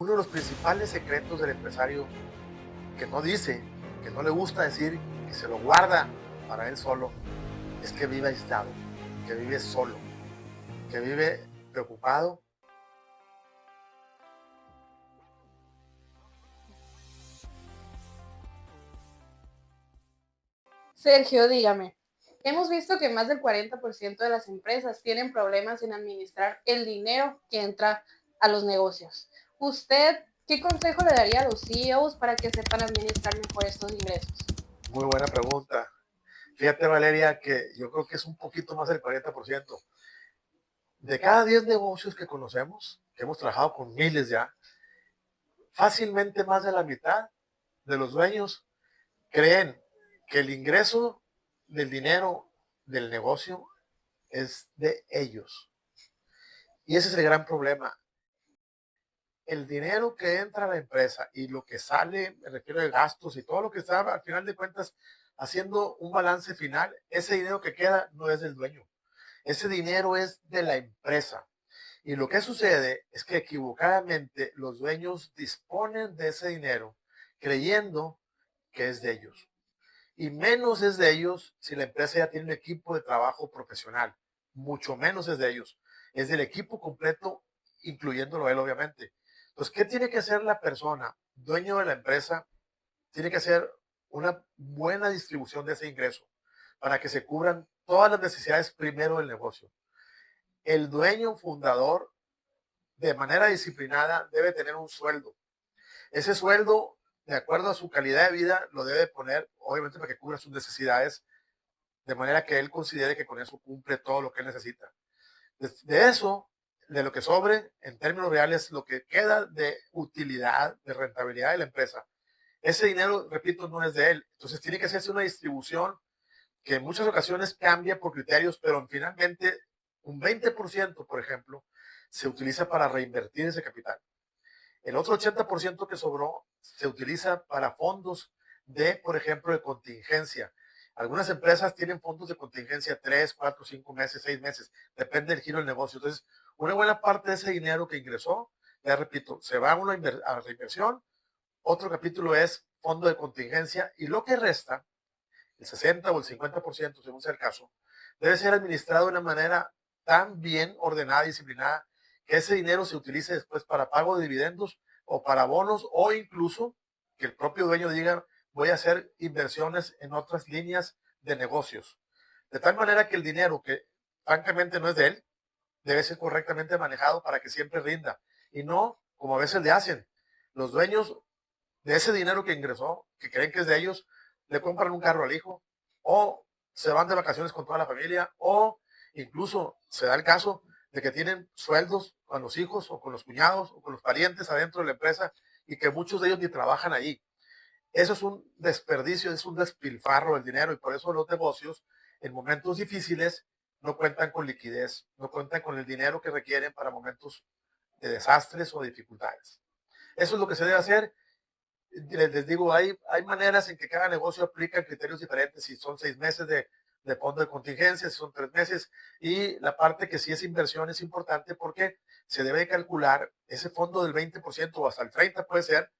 Uno de los principales secretos del empresario que no dice, que no le gusta decir, que se lo guarda para él solo, es que vive aislado, que vive solo, que vive preocupado. Sergio, dígame, hemos visto que más del 40% de las empresas tienen problemas en administrar el dinero que entra a los negocios. ¿Usted qué consejo le daría a los CEOs para que sepan administrar mejor estos ingresos? Muy buena pregunta. Fíjate, Valeria, que yo creo que es un poquito más del 40%. De cada 10 negocios que conocemos, que hemos trabajado con miles ya, fácilmente más de la mitad de los dueños creen que el ingreso del dinero del negocio es de ellos. Y ese es el gran problema. El dinero que entra a la empresa y lo que sale, me refiero de gastos y todo lo que está al final de cuentas haciendo un balance final, ese dinero que queda no es del dueño. Ese dinero es de la empresa. Y lo que sucede es que equivocadamente los dueños disponen de ese dinero creyendo que es de ellos. Y menos es de ellos si la empresa ya tiene un equipo de trabajo profesional. Mucho menos es de ellos. Es del equipo completo, incluyéndolo él, obviamente. Entonces, ¿qué tiene que hacer la persona, dueño de la empresa? Tiene que hacer una buena distribución de ese ingreso para que se cubran todas las necesidades primero del negocio. El dueño fundador, de manera disciplinada, debe tener un sueldo. Ese sueldo, de acuerdo a su calidad de vida, lo debe poner, obviamente, para que cubra sus necesidades, de manera que él considere que con eso cumple todo lo que él necesita. De eso, de lo que sobre, en términos reales, lo que queda de utilidad, de rentabilidad de la empresa, ese dinero, repito, no es de él. Entonces tiene que hacerse una distribución que en muchas ocasiones cambia por criterios, pero finalmente un 20%, por ejemplo, se utiliza para reinvertir ese capital. El otro 80% que sobró se utiliza para fondos de, por ejemplo, de contingencia. Algunas empresas tienen fondos de contingencia 3, 4, 5 meses, 6 meses, depende del giro del negocio. Entonces, una buena parte de ese dinero que ingresó, ya repito, se va a una a reinversión. Otro capítulo es fondo de contingencia y lo que resta, el 60 o el 50%, según sea el caso, debe ser administrado de una manera tan bien ordenada y disciplinada que ese dinero se utilice después para pago de dividendos o para bonos o incluso que el propio dueño diga voy a hacer inversiones en otras líneas de negocios. De tal manera que el dinero que francamente no es de él, debe ser correctamente manejado para que siempre rinda y no como a veces le hacen. Los dueños de ese dinero que ingresó, que creen que es de ellos, le compran un carro al hijo, o se van de vacaciones con toda la familia, o incluso se da el caso de que tienen sueldos con los hijos, o con los cuñados, o con los parientes adentro de la empresa, y que muchos de ellos ni trabajan ahí. Eso es un desperdicio, es un despilfarro del dinero, y por eso los negocios, en momentos difíciles, no cuentan con liquidez, no cuentan con el dinero que requieren para momentos de desastres o dificultades. Eso es lo que se debe hacer. Les digo, hay maneras en que cada negocio aplica criterios diferentes, si son 6 meses de fondo de contingencia, si son 3 meses, y la parte que sí es inversión es importante porque se debe calcular ese fondo del 20% o hasta el 30% puede ser,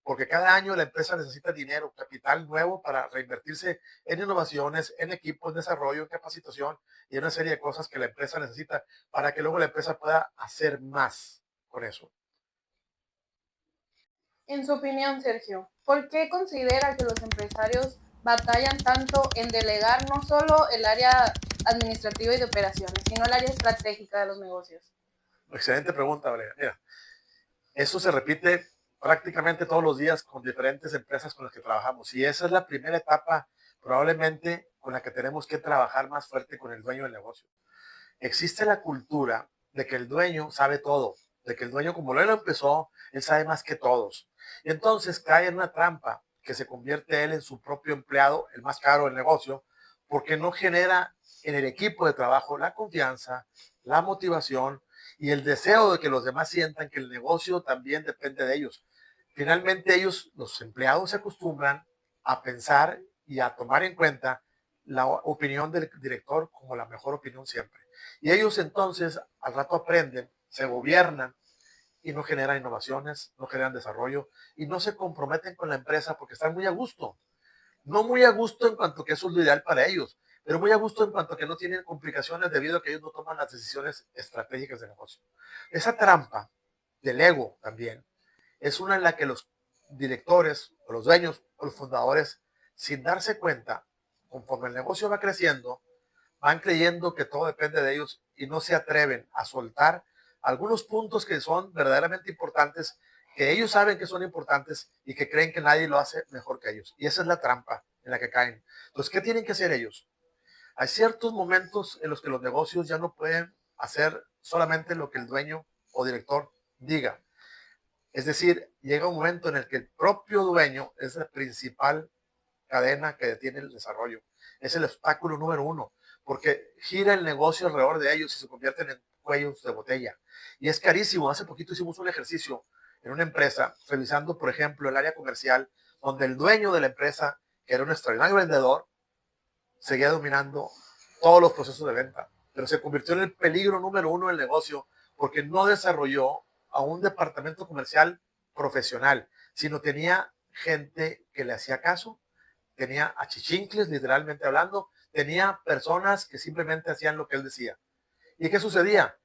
porque cada año la empresa necesita dinero, capital nuevo para reinvertirse en innovaciones, en equipos, en desarrollo, en capacitación y en una serie de cosas que la empresa necesita para que luego la empresa pueda hacer más con eso. En su opinión, Sergio, ¿por qué considera que los empresarios batallan tanto en delegar no solo el área administrativa y de operaciones, sino el área estratégica de los negocios? Excelente pregunta, Valeria. Mira, eso se repite prácticamente todos los días con diferentes empresas con las que trabajamos. Y esa es la primera etapa probablemente con la que tenemos que trabajar más fuerte con el dueño del negocio. Existe la cultura de que el dueño sabe todo, de que el dueño como él lo empezó, él sabe más que todos. Y entonces cae en una trampa que se convierte él en su propio empleado, el más caro del negocio, porque no genera en el equipo de trabajo la confianza, la motivación y el deseo de que los demás sientan que el negocio también depende de ellos. Finalmente ellos, los empleados, se acostumbran a pensar y a tomar en cuenta la opinión del director como la mejor opinión siempre. Y ellos entonces al rato aprenden, se gobiernan y no generan innovaciones, no generan desarrollo y no se comprometen con la empresa porque están muy a gusto. No muy a gusto en cuanto que eso es lo ideal para ellos, pero muy a gusto en cuanto que no tienen complicaciones debido a que ellos no toman las decisiones estratégicas de negocio. Esa trampa del ego también es una en la que los directores o los dueños o los fundadores, sin darse cuenta, conforme el negocio va creciendo, van creyendo que todo depende de ellos y no se atreven a soltar algunos puntos que son verdaderamente importantes, que ellos saben que son importantes y que creen que nadie lo hace mejor que ellos. Y esa es la trampa en la que caen. Entonces, ¿qué tienen que hacer ellos? Hay ciertos momentos en los que los negocios ya no pueden hacer solamente lo que el dueño o director diga. Es decir, llega un momento en el que el propio dueño es la principal cadena que detiene el desarrollo. Es el obstáculo número uno, porque gira el negocio alrededor de ellos y se convierten en cuellos de botella. Y es carísimo. Hace poquito hicimos un ejercicio en una empresa, revisando, por ejemplo, el área comercial, donde el dueño de la empresa, que era un extraordinario vendedor, seguía dominando todos los procesos de venta, pero se convirtió en el peligro número uno del negocio porque no desarrolló a un departamento comercial profesional, sino tenía gente que le hacía caso, tenía achichincles, literalmente hablando, tenía personas que simplemente hacían lo que él decía. ¿Y qué sucedía?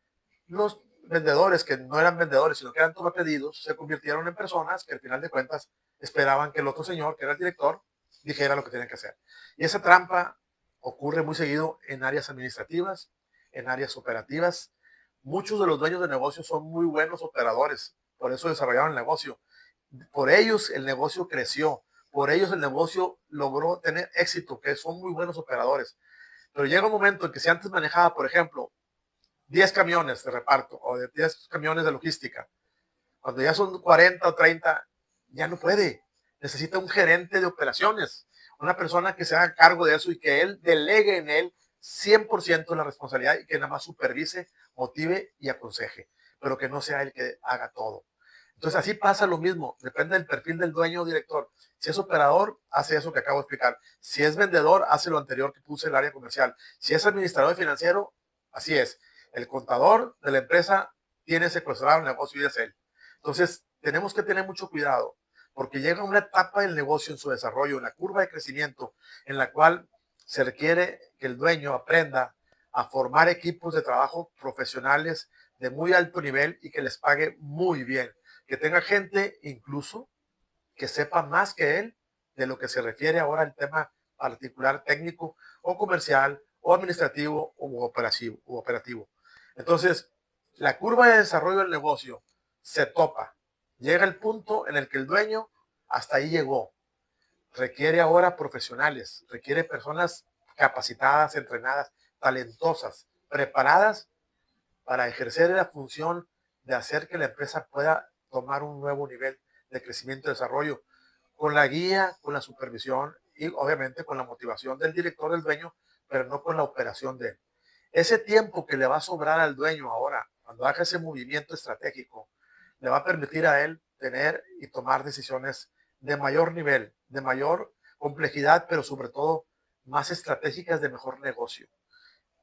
Los vendedores, que no eran vendedores, sino que eran tomapedidos, se convirtieron en personas que al final de cuentas esperaban que el otro señor, que era el director, dijera lo que tenían que hacer. Y esa trampa ocurre muy seguido en áreas administrativas, en áreas operativas. Muchos de los dueños de negocios son muy buenos operadores, por eso desarrollaron el negocio. Por ellos el negocio creció, por ellos el negocio logró tener éxito, que son muy buenos operadores. Pero llega un momento en que si antes manejaba, por ejemplo, 10 camiones de reparto o de 10 camiones de logística, cuando ya son 40 o 30, ya no puede. Necesita un gerente de operaciones, una persona que se haga cargo de eso y que él delegue en él 100% la responsabilidad y que nada más supervise, motive y aconseje, pero que no sea él que haga todo. Entonces así pasa lo mismo, depende del perfil del dueño o director. Si es operador, hace eso que acabo de explicar. Si es vendedor, hace lo anterior que puse en el área comercial. Si es administrador financiero, así es. El contador de la empresa tiene secuestrado el negocio y es él. Entonces tenemos que tener mucho cuidado porque llega una etapa del negocio en su desarrollo, en la curva de crecimiento, en la cual se requiere que el dueño aprenda a formar equipos de trabajo profesionales de muy alto nivel y que les pague muy bien, que tenga gente incluso que sepa más que él de lo que se refiere ahora al tema particular técnico o comercial o administrativo u operativo. Entonces, la curva de desarrollo del negocio se topa. Llega el punto en el que el dueño hasta ahí llegó. Requiere ahora profesionales, requiere personas capacitadas, entrenadas, talentosas, preparadas para ejercer la función de hacer que la empresa pueda tomar un nuevo nivel de crecimiento y desarrollo, con la guía, con la supervisión y obviamente con la motivación del director, del dueño, pero no con la operación de él. Ese tiempo que le va a sobrar al dueño ahora, cuando haga ese movimiento estratégico, le va a permitir a él tener y tomar decisiones de mayor nivel, de mayor complejidad, pero sobre todo más estratégicas de mejor negocio.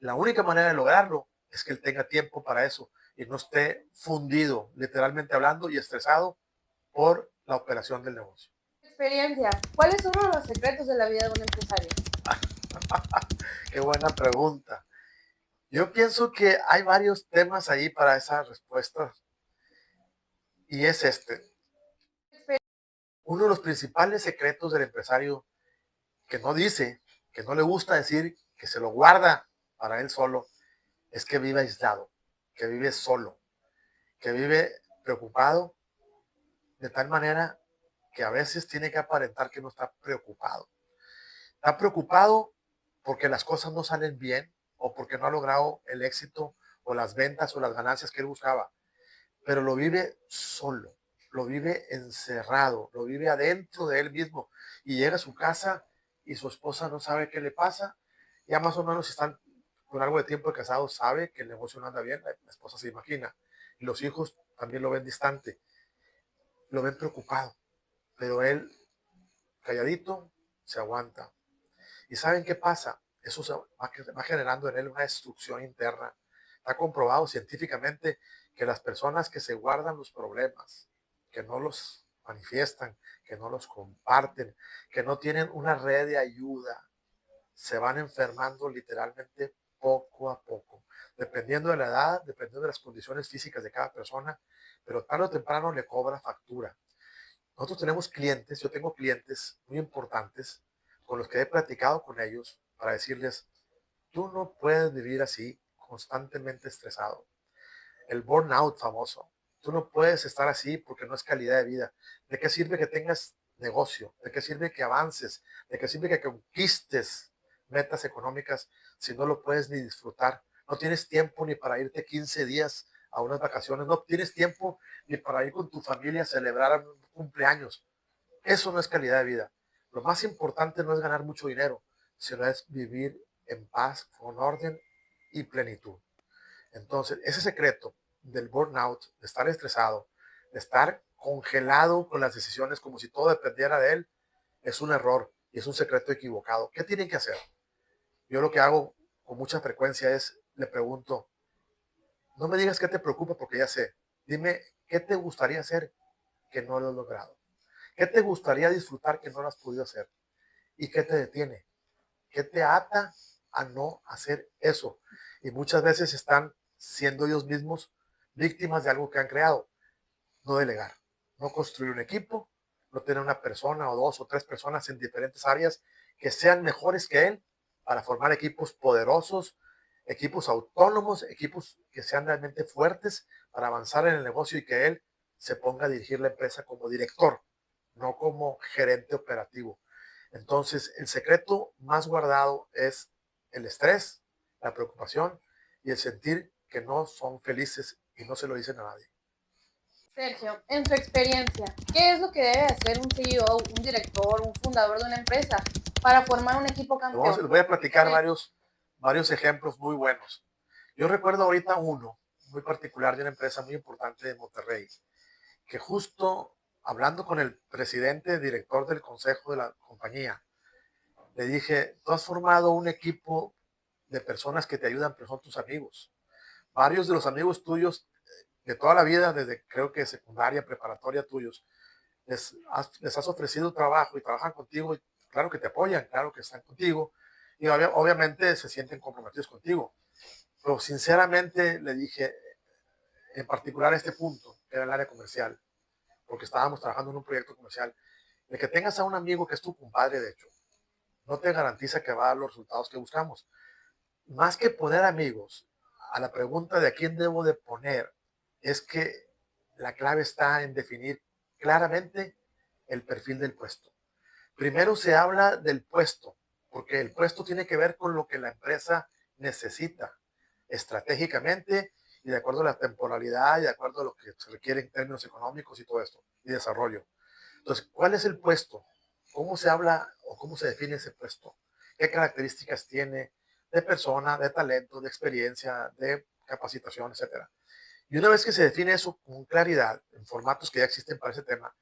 La única manera de lograrlo es que él tenga tiempo para eso y no esté fundido, literalmente hablando, y estresado por la operación del negocio. Experiencia. ¿Cuáles son uno de los secretos de la vida de un empresario? Qué buena pregunta. Yo pienso que hay varios temas ahí para esa respuesta y es este. Uno de los principales secretos del empresario que no dice, que no le gusta decir, que se lo guarda para él solo, es que vive aislado, que vive solo, que vive preocupado de tal manera que a veces tiene que aparentar que no está preocupado. Está preocupado porque las cosas no salen bien o porque no ha logrado el éxito o las ventas o las ganancias que él buscaba, pero lo vive solo, lo vive encerrado, lo vive adentro de él mismo y llega a su casa y su esposa no sabe qué le pasa. Ya más o menos si están con algo de tiempo de casados, sabe que el negocio no anda bien, la esposa se imagina y los hijos también lo ven distante, lo ven preocupado, pero él calladito se aguanta. ¿Y saben qué pasa? Eso va generando en él una destrucción interna. Está comprobado científicamente que las personas que se guardan los problemas, que no los manifiestan, que no los comparten, que no tienen una red de ayuda, se van enfermando literalmente poco a poco, dependiendo de la edad, dependiendo de las condiciones físicas de cada persona, pero tarde o temprano le cobra factura. Nosotros tenemos clientes, yo tengo clientes muy importantes con los que he platicado con ellos para decirles, tú no puedes vivir así, constantemente estresado. El burnout famoso. Tú no puedes estar así porque no es calidad de vida. ¿De qué sirve que tengas negocio? ¿De qué sirve que avances? ¿De qué sirve que conquistes metas económicas si no lo puedes ni disfrutar? No tienes tiempo ni para irte 15 días a unas vacaciones. No tienes tiempo ni para ir con tu familia a celebrar un cumpleaños. Eso no es calidad de vida. Lo más importante no es ganar mucho dinero, sino es vivir en paz, con orden y plenitud. Entonces, ese secreto del burnout, de estar estresado, de estar congelado con las decisiones como si todo dependiera de él, es un error y es un secreto equivocado. ¿Qué tienen que hacer? Yo lo que hago con mucha frecuencia es, le pregunto, no me digas qué te preocupa porque ya sé. Dime, ¿qué te gustaría hacer que no lo has logrado? ¿Qué te gustaría disfrutar que no lo has podido hacer? ¿Y qué te detiene? ¿Qué te ata a no hacer eso? Y muchas veces están siendo ellos mismos víctimas de algo que han creado. No delegar, no construir un equipo, no tener una persona o dos o tres personas en diferentes áreas que sean mejores que él para formar equipos poderosos, equipos autónomos, equipos que sean realmente fuertes para avanzar en el negocio y que él se ponga a dirigir la empresa como director, no como gerente operativo. Entonces, el secreto más guardado es el estrés, la preocupación y el sentir que no son felices y no se lo dicen a nadie. Sergio, en su experiencia, ¿qué es lo que debe hacer un CEO, un director, un fundador de una empresa para formar un equipo campeón? Les voy a platicar varios ejemplos muy buenos. Yo recuerdo ahorita uno muy particular de una empresa muy importante de Monterrey, que justo hablando con el presidente, director del consejo de la compañía, le dije, tú has formado un equipo de personas que te ayudan, pero son tus amigos. Varios de los amigos tuyos de toda la vida, desde creo que secundaria, preparatoria tuyos, les has ofrecido trabajo y trabajan contigo, y claro que te apoyan, claro que están contigo, y obviamente se sienten comprometidos contigo. Pero sinceramente le dije, en particular este punto, que era el área comercial, porque estábamos trabajando en un proyecto comercial, de que tengas a un amigo que es tu compadre, de hecho, no te garantiza que va a dar los resultados que buscamos. Más que poner amigos, a la pregunta de a quién debo de poner, es que la clave está en definir claramente el perfil del puesto. Primero se habla del puesto, porque el puesto tiene que ver con lo que la empresa necesita estratégicamente y de acuerdo a la temporalidad y de acuerdo a lo que se requiere en términos económicos y todo esto, y desarrollo. Entonces, ¿cuál es el puesto? ¿Cómo se habla o cómo se define ese puesto? ¿Qué características tiene de persona, de talento, de experiencia, de capacitación, etcétera? Y una vez que se define eso con claridad, en formatos que ya existen para ese tema,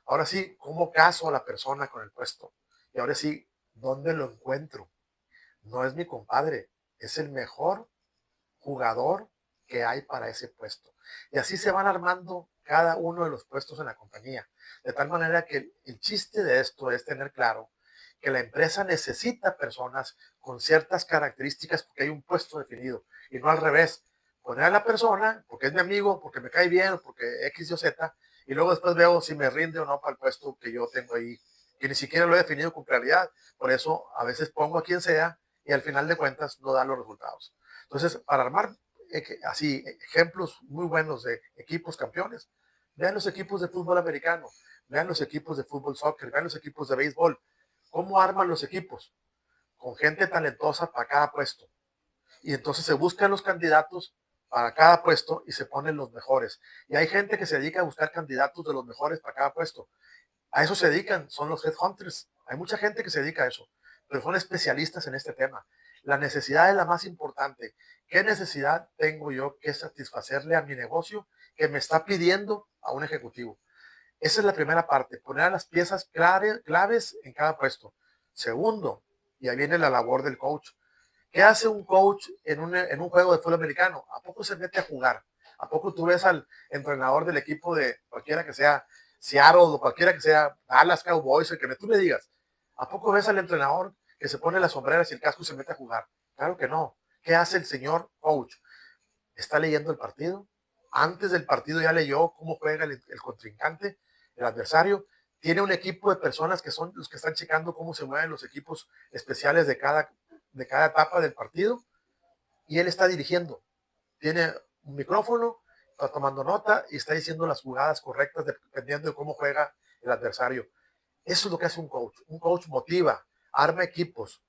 ahora sí, ¿cómo caso a la persona con el puesto? Y ahora sí, ¿dónde lo encuentro? No es mi compadre, es el mejor jugador que hay para ese puesto. Y así se van armando cada uno de los puestos en la compañía. De tal manera que el chiste de esto es tener claro que la empresa necesita personas con ciertas características porque hay un puesto definido y no al revés. Poner a la persona porque es mi amigo, porque me cae bien, porque X o Z, y luego después veo si me rinde o no para el puesto que yo tengo ahí, que ni siquiera lo he definido con claridad. Por eso a veces pongo a quien sea y al final de cuentas no dan los resultados. Entonces, para armar así ejemplos muy buenos de equipos campeones, vean los equipos de fútbol americano, vean los equipos de fútbol soccer, vean los equipos de béisbol, cómo arman los equipos, con gente talentosa para cada puesto. Y entonces se buscan los candidatos para cada puesto y se ponen los mejores. Y hay gente que se dedica a buscar candidatos de los mejores para cada puesto. A eso se dedican, son los headhunters. Hay mucha gente que se dedica a eso, pero son especialistas en este tema. La necesidad es la más importante. ¿Qué necesidad tengo yo que satisfacerle a mi negocio que me está pidiendo a un ejecutivo? Esa es la primera parte, poner a las piezas claves en cada puesto. Segundo, y ahí viene la labor del coach. ¿Qué hace un coach en un juego de fútbol americano? ¿A poco se mete a jugar? ¿A poco tú ves al entrenador del equipo de cualquiera que sea, Seattle o cualquiera que sea, Dallas Cowboys, el que tú le digas, ¿a poco ves al entrenador que se pone las sombreras y el casco y se mete a jugar? Claro que no. ¿Qué hace el señor coach? Está leyendo el partido. Antes del partido ya leyó cómo juega el contrincante, el adversario. Tiene un equipo de personas que son los que están checando cómo se mueven los equipos especiales de cada etapa del partido. Y él está dirigiendo. Tiene un micrófono, está tomando nota y está diciendo las jugadas correctas dependiendo de cómo juega el adversario. Eso es lo que hace un coach. Un coach motiva, arma equipos.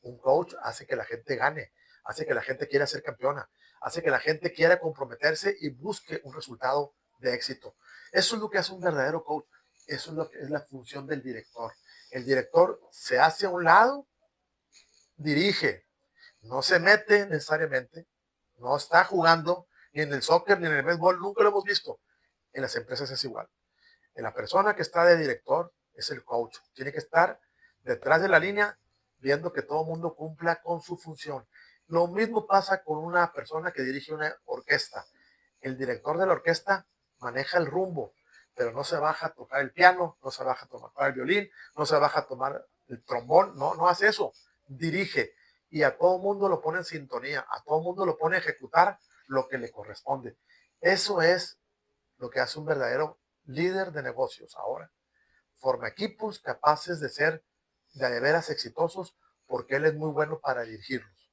Un coach hace que la gente gane, hace que la gente quiera ser campeona, hace que la gente quiera comprometerse y busque un resultado de éxito. Eso es lo que hace un verdadero coach. Eso es lo que es la función del director. El director se hace a un lado, dirige, no se mete necesariamente, no está jugando ni en el soccer ni en el béisbol, nunca lo hemos visto. En las empresas es igual. En la persona que está de director es el coach. Tiene que estar detrás de la línea viendo que todo el mundo cumpla con su función. Lo mismo pasa con una persona que dirige una orquesta. El director de la orquesta maneja el rumbo, pero no se baja a tocar el piano, no se baja a tocar el violín, no se baja a tomar el trombón, no hace eso. Dirige y a todo el mundo lo pone en sintonía, a todo el mundo lo pone a ejecutar lo que le corresponde. Eso es lo que hace un verdadero líder de negocios ahora. Forma equipos capaces de ser de veras exitosos porque él es muy bueno para dirigirlos.